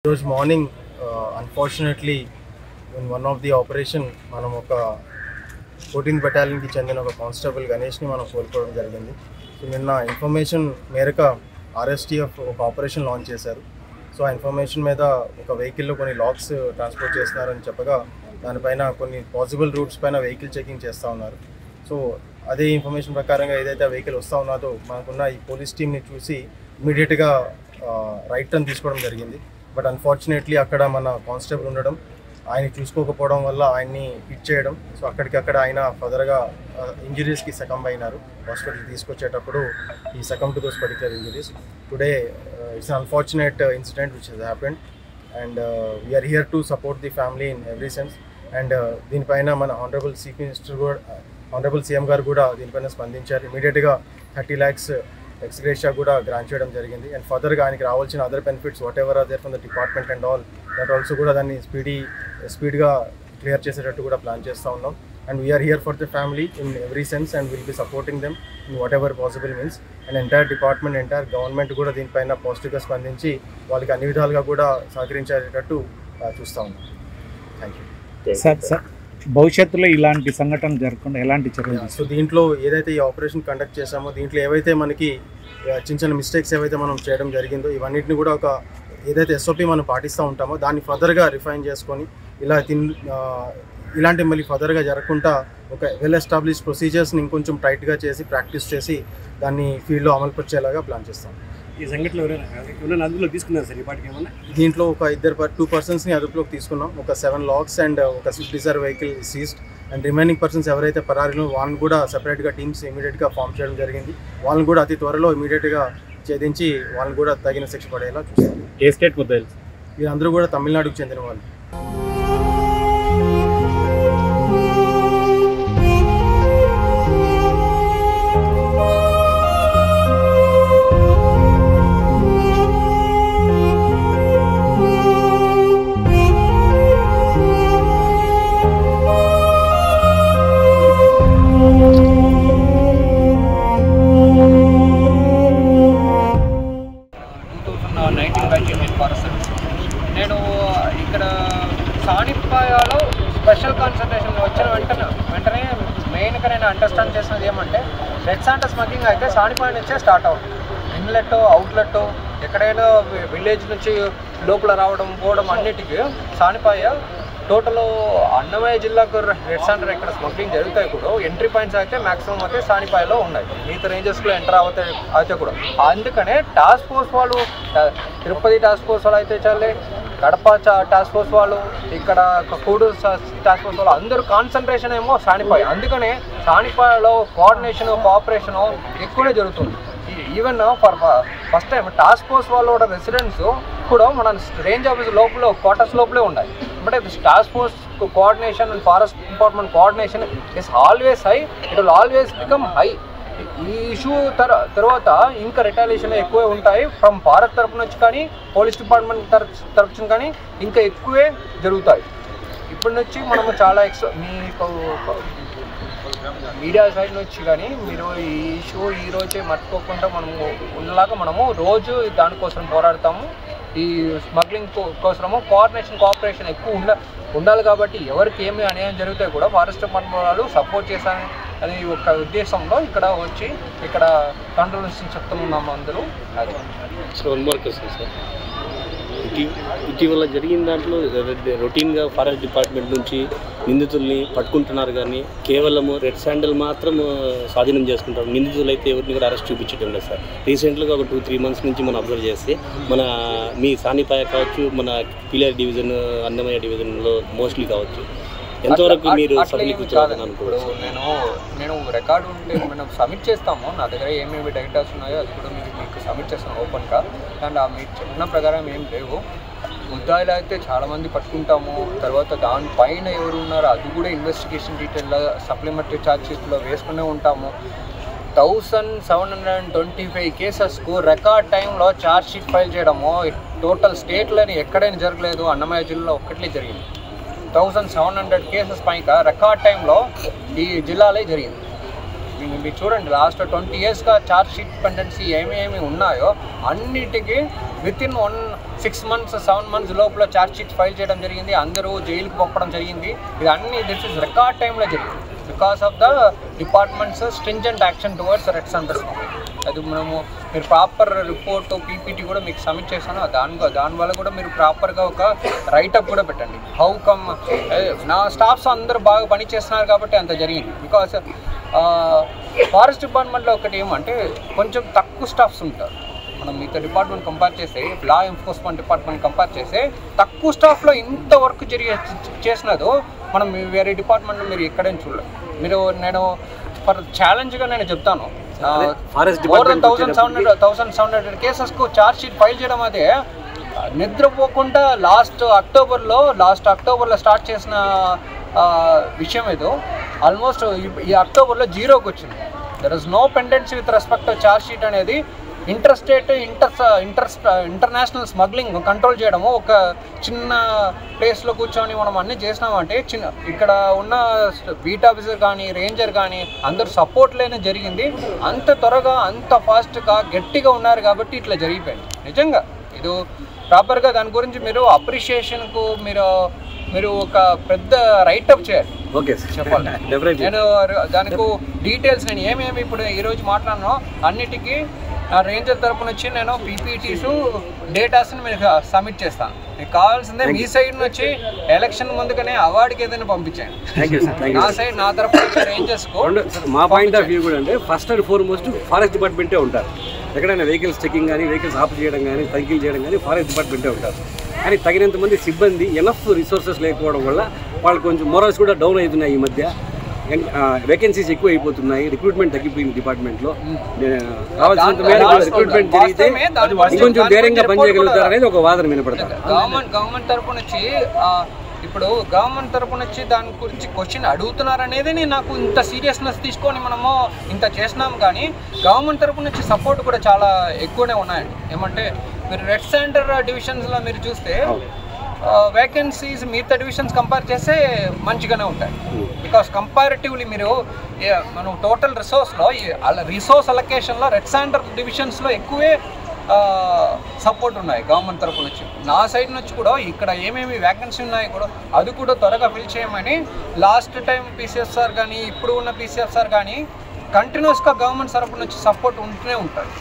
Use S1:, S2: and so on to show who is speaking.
S1: ఈరోజు morning unfortunately in one of the operation మనం ఒక 14th బెటాలియన్కి చెందిన ఒక కానిస్టేబుల్ గణేష్ని మనం కోల్పోవడం జరిగింది. సో నిన్న ఇన్ఫర్మేషన్ మేరకు RSTF ఒక ఆపరేషన్ లాంచ్ చేశారు. సో ఆ ఇన్ఫర్మేషన్ మీద ఒక వెహికల్లో కొన్ని లాక్స్ ట్రాన్స్పోర్ట్ చేస్తున్నారని చెప్పగా దానిపైన కొన్ని పాసిబుల్ రూట్స్ పైన వెహికల్ చెకింగ్ చేస్తూ ఉన్నారు. సో అదే ఇన్ఫర్మేషన్ ప్రకారంగా ఏదైతే ఆ వెహికల్ వస్తూ ఉన్నదో మనకున్న ఈ పోలీస్ టీమ్ని చూసి ఇమీడియట్గా రైట్ టర్న్ తీసుకోవడం జరిగింది. బట్ అన్ఫార్చునేట్లీ అక్కడ మన కానిస్టేబుల్ ఉండడం, ఆయన చూసుకోకపోవడం వల్ల ఆయన్ని హిట్ చేయడం, సో అక్కడికక్కడ ఆయన ఫర్దర్గా ఇంజరీస్కి సకంబ్ అయినారు. హాస్పిటల్కి తీసుకొచ్చేటప్పుడు ఈ succumb to those particular injuries. Today it's an unfortunate incident which has happened and we are here to support the family in every sense. And దీనిపైన మన ఆనరబుల్ చీఫ్ మినిస్టర్ కూడా, ఆనరబుల్ సీఎం గారు కూడా దీనిపైన స్పందించారు. ఇమీడియట్గా 30 lakhs ఎక్స్గ్రేషియా కూడా grant చేయడం జరిగింది. అండ్ ఫర్దర్గా ఆయనకి రావాల్సిన other benefits whatever are there from the department and all that also కూడా దాన్ని స్పీడ్గా క్లియర్ చేసేటట్టు కూడా ప్లాన్ చేస్తూ ఉన్నాం. And we are here for the family in every sense and will be supporting them in whatever possible means. And entire department, entire government కూడా దీనిపైన పాజిటివ్గా స్పందించి వాళ్ళకి అన్ని విధాలుగా కూడా సహకరించేటట్టు చూస్తూ ఉన్నాం. Thank you
S2: sir. భవిష్యత్తులో ఇలాంటి సంఘటన జరగకుండా ఎలాంటి చర్యలు?
S1: సో దీంట్లో ఏదైతే ఈ ఆపరేషన్ కండక్ట్ చేశామో దీంట్లో ఏవైతే మనకి చిన్న మిస్టేక్స్ ఏవైతే మనం చేయడం జరిగిందో ఇవన్నిటిని కూడా ఒక ఏదైతే SOP మనం పాటిస్తూ ఉంటామో దాన్ని ఫర్దర్గా రిఫైన్ చేసుకొని ఇలాంటి మళ్ళీ ఫర్దర్గా జరగకుండా ఒక వెల్ ఎస్టాబ్లిష్ ప్రొసీజర్స్ని ఇంకొంచెం టైట్గా చేసి ప్రాక్టీస్ చేసి దాన్ని ఫీల్డ్లో అమలుపరిచేలాగా ప్లాన్ చేస్తాం.
S3: ఈ సంఘటనలో ఎవరైనా అదుపులో తీసుకున్నారు సార్ ఇప్పటికి ఏమన్నా?
S1: దీంట్లో ఒక 2 personsని అదుపులోకి తీసుకున్నాం. ఒక 7 లాక్స్ అండ్ ఒక Swift Dzire vehicle seized. And remaining persons ఎవరైతే పరారీలో వాళ్ళని కూడా సెపరేట్గా టీమ్స్ ఇమీడియట్గా ఫామ్ చేయడం జరిగింది. వాళ్ళని కూడా అతి త్వరలో ఇమీడియట్గా ఛేదించి వాళ్ళని కూడా తగిన శిక్ష పడేలా చూస్తాం.
S3: ఏ స్టేట్ ముద్దాయిలు?
S1: వీరందరూ కూడా తమిళనాడుకు చెందిన వాళ్ళు.
S4: నేను ఇక్కడ సానిపాయాలో స్పెషల్ కాన్సన్ట్రేషన్ వచ్చిన వెంటనే మెయిన్గా నేను అండర్స్టాండ్ చేసినది ఏమంటే రెడ్ శాంటా స్మగ్లింగ్ అయితే సానిపాయ నుంచే స్టార్ట్ అవుతుంది. ఇన్లెట్, అవుట్లెట్, ఎక్కడైనా విలేజ్ నుంచి లోపల రావడం పోవడం అన్నిటికీ సానిపాయ టోటల్ అన్నమయ్య జిల్లాకు రెడ్ శాంటా ఎక్కడ స్మగ్లింగ్ జరుగుతాయి కూడా ఎంట్రీ పాయింట్స్ అయితే మ్యాక్సిమం అయితే సానిపాయలో ఉన్నాయి. మిగతా రేంజెస్లో ఎంటర్ అయితే కూడా అందుకనే టాస్క్ ఫోర్స్ వాళ్ళు, తిరుపతి టాస్క్ ఫోర్స్ వాళ్ళు అయితే చాలే, కడప టాస్క్ ఫోర్స్ వాళ్ళు, ఇక్కడ కూడూరు టాస్క్ ఫోర్స్ వాళ్ళు అందరూ కాన్సన్ట్రేషన్ ఏమో సానిపాయ. అందుకనే సానిపాయలో కోఆర్డినేషన్, కోఆపరేషను ఎక్కువనే జరుగుతుంది. Even first time task force వాళ్ళు కూడా రెసిడెంట్స్ కూడా మన రేంజ్ ఆఫీస్ లోపల క్వార్టర్స్ లోపలే ఉన్నాయి. But task force coordination and forest department coordination is always high, it will always become high. ఈ ఇష్యూ తర్వాత ఇంకా రిటాలియేషన్ ఎక్కువే ఉంటాయి ఫ్రమ్ భారత్ తరపు నుంచి కానీ పోలీస్ డిపార్ట్మెంట్ తరపు కానీ ఇంకా ఎక్కువే జరుగుతాయి. ఇప్పటి నుంచి మనము చాలా మీకు మీడియా సైడ్ నుంచి కానీ మీరు ఈ ఇష్యూ ఈరోజే మర్చిపోకుండా మనము ఉండలాగా మనము రోజు దానికోసం పోరాడతాము. ఈ స్మగ్లింగ్ కోసము కోఆపరేషన్ ఎక్కువ ఉండాలి. కాబట్టి ఎవరికి ఏమి అన్యాయం జరిగితే కూడా ఫారెస్ట్ డిపార్ట్మెంట్ వాళ్ళు సపోర్ట్ చేశాను అని ఒక ఉద్దేశంలో ఇక్కడ వచ్చి ఇక్కడ కంట్రోల్ చెప్తున్నాము అందరూ. అది
S3: సార్ ఇటీవల జరిగిన దాంట్లో రొటీన్గా ఫారెస్ట్ డిపార్ట్మెంట్ నుంచి నిందితుల్ని పట్టుకుంటున్నారు కానీ కేవలము రెడ్ శాండల్ మాత్రం స్వాధీనం చేసుకుంటారు. నిందితులు అయితే ఎవరిని కూడా అరెస్ట్ చూపించడం లేదు సార్. రీసెంట్గా ఒక 2-3 months నుంచి మనం అబ్జర్వ్ చేస్తే మన మీ సానిపాయ కావచ్చు, మన పిలియర్ డివిజన్, అన్నమయ్య డివిజన్లో మోస్ట్లీ కావచ్చు, ఎంతవరకు మీరు
S4: నేను రికార్డు ఉంటే మనం సబ్మిట్ చేస్తాము. నా దగ్గర ఏమేమి డేటాస్ ఉన్నాయో అది కూడా మీకు సబ్మిట్ చేస్తాను ఓపెన్గా. అండ్ మీరు చెప్పిన ప్రకారం ఏం లేవు. ముద్దాయిలు అయితే చాలామంది పట్టుకుంటాము. తర్వాత దానిపైన ఎవరు ఉన్నారో అది కూడా ఇన్వెస్టిగేషన్ డీటెయిల్లో సప్లిమెంటరీ ఛార్జ్షీట్లో వేసుకునే ఉంటాము. 1725 కేసెస్కు రికార్డ్ టైంలో ఛార్జ్షీట్ ఫైల్ చేయడము టోటల్ స్టేట్లోని ఎక్కడైనా జరగలేదు. అన్నమయ్య జిల్లాలో ఒక్కట్లే జరిగింది. 1700 కేసెస్ పైగా రికార్డ్ టైంలో ఈ జిల్లాలో జరిగింది. మీరు చూడండి లాస్ట్ 20 yearsగా ఛార్జ్ షీట్ పెండెన్సీ ఏమేమి ఉన్నాయో అన్నిటికీ వితిన్ 6 months 7 months లోపల ఛార్జ్ షీట్ ఫైల్ చేయడం జరిగింది. అందరూ జైలుకి పంపడం జరిగింది. ఇది అన్ని దిస్ ఇస్ రికార్డ్ టైంలో జరిగింది because of the departments stringent action towards red centres. అది మీరు ప్రాపర్ రిపోర్ట్ పీపీటీ కూడా మీకు సబ్మిట్ చేశాను. దానివల్ల కూడా మీరు ప్రాపర్గా ఒక రైటప్ కూడా పెట్టండి. హౌ కమ్ నా స్టాఫ్స్ అందరూ బాగా పని చేస్తున్నారు కాబట్టి అంత జరిగింది. బికాస్ ఫారెస్ట్ డిపార్ట్మెంట్లో ఒకటి ఏమంటే కొంచెం తక్కువ స్టాఫ్స్ ఉంటారు. మనం మిగతా డిపార్ట్మెంట్ కంపేర్ చేస్తే లా ఎన్ఫోర్స్మెంట్ డిపార్ట్మెంట్ కంపేర్ చేస్తే తక్కువ స్టాఫ్లో ఇంత వర్క్ చేసినదో మనం వేరే డిపార్ట్మెంట్లో మీరు ఎక్కడైనా చూడలేదు. నేను ఫర్ ఛాలెంజ్గా నేను చెప్తాను, మోర్ దెన్ 1700 కేసెస్కు ఛార్జ్ షీట్ ఫైల్ చేయడం అదే నిద్రపోకుండా లాస్ట్ అక్టోబర్లో స్టార్ట్ చేసిన విషయం ఏదో ఆల్మోస్ట్ ఈ అక్టోబర్లో 0కి వచ్చింది. There is no pendency with respect to charge sheet అనేది. ఇంటర్స్టేట్ ఇంటర్నేషనల్ స్మగ్లింగ్ కంట్రోల్ చేయడము ఒక చిన్న ప్లేస్లో కూర్చొని మనం అన్నీ చేసినామంటే ఇక్కడ ఉన్న బీట్ ఆఫీసర్ కానీ రేంజర్ కానీ అందరూ సపోర్ట్ లేనే జరిగింది. అంత త్వరగా అంత ఫాస్ట్గా గట్టిగా ఉన్నారు కాబట్టి ఇట్లా జరిగిపోయింది. నిజంగా ఇది ప్రాపర్గా దాని గురించి మీరు అప్రిషియేషన్కు మీరు ఒక పెద్ద రైటప్ చేయాలి.
S5: ఓకే
S4: చెప్పాలి. నేను దానికి డీటెయిల్స్ నేను ఏమేమి ఇప్పుడు ఈరోజు మాట్లాడినో అన్నిటికీ రేంజర్ తరపున వచ్చి నేను పీపీటీస్ డేటాస్ని మీకు సబ్మిట్ చేస్తాను. మీకు కావాల్సిందే మీ సైడ్ నుంచి ఎలక్షన్ ముందుగానే అవార్డుకి ఏదైనా పంపించండి. నా తరపున వచ్చి రేంజర్స్కు
S5: మా పాయింట్ ఆఫ్ వ్యూ కూడా అంటే ఫస్ట్ అండ్ ఫార్మోస్ట్ ఫారెస్ట్ డిపార్ట్మెంటే ఉంటారు. ఎక్కడైనా వెహికల్స్ చెకింగ్ కానీ వెహికల్స్ ఆఫ్ చేయడం కానీ తనిఖీలు చేయడం కానీ ఫారెస్ట్ డిపార్ట్మెంటే ఉంటారు. కానీ తగినంత మంది సిబ్బంది ఎనఫ్ రిసోర్సెస్ లేకపోవడం వల్ల వాళ్ళు కొంచెం మొరల్స్ కూడా డౌన్ అవుతున్నాయి. ఈ మధ్య వేకెన్సీస్ ఎక్కువ అయిపోతున్నాయి. రిక్రూట్మెంట్ తగ్గిపోయింది డిపార్ట్మెంట్లో. కావాల్సినంత మేరకు రిక్రూట్మెంట్ జరిగితే ఇంకొంచెం ధైర్యంగా పనిచేయగలుగుతారు అనేది ఒక వాదన వినపడతారు.
S4: గవర్నమెంట్ తరపు నుంచి ఇప్పుడు గవర్నమెంట్ తరపు నుంచి దాని గురించి క్వశ్చన్ అడుగుతున్నారు అనేది నాకు ఇంత సీరియస్నెస్ తీసుకొని మనము ఇంత చేసినాం. కానీ గవర్నమెంట్ తరపు నుంచి సపోర్ట్ కూడా చాలా ఎక్కువనే ఉన్నాయండి. ఏమంటే మీరు రెడ్ సెంటర్ డివిజన్స్లో మీరు చూస్తే వేకెన్సీస్ మిగతా డివిజన్స్ కంపేర్ చేస్తే మంచిగానే ఉంటాయి. బికాస్ కంపారిటివ్లీ మనం టోటల్ రిసోర్స్ అలొకేషన్లో రెడ్ సెంటర్ డివిజన్స్లో ఎక్కువే సపోర్ట్ ఉన్నాయి గవర్నమెంట్ తరపు నుంచి. నా సైడ్ నుంచి కూడా ఇక్కడ ఏమేమి వ్యాకెన్సీ ఉన్నాయో కూడా అది కూడా త్వరగా ఫిల్ చేయమని లాస్ట్ టైం పీసీఎఫ్ఆర్ కానీ ఇప్పుడు ఉన్న పీసీఎఫ్ఆర్ కానీ కంటిన్యూస్గా గవర్నమెంట్ తరపు నుంచి సపోర్ట్ ఉంటూనే ఉంటుంది.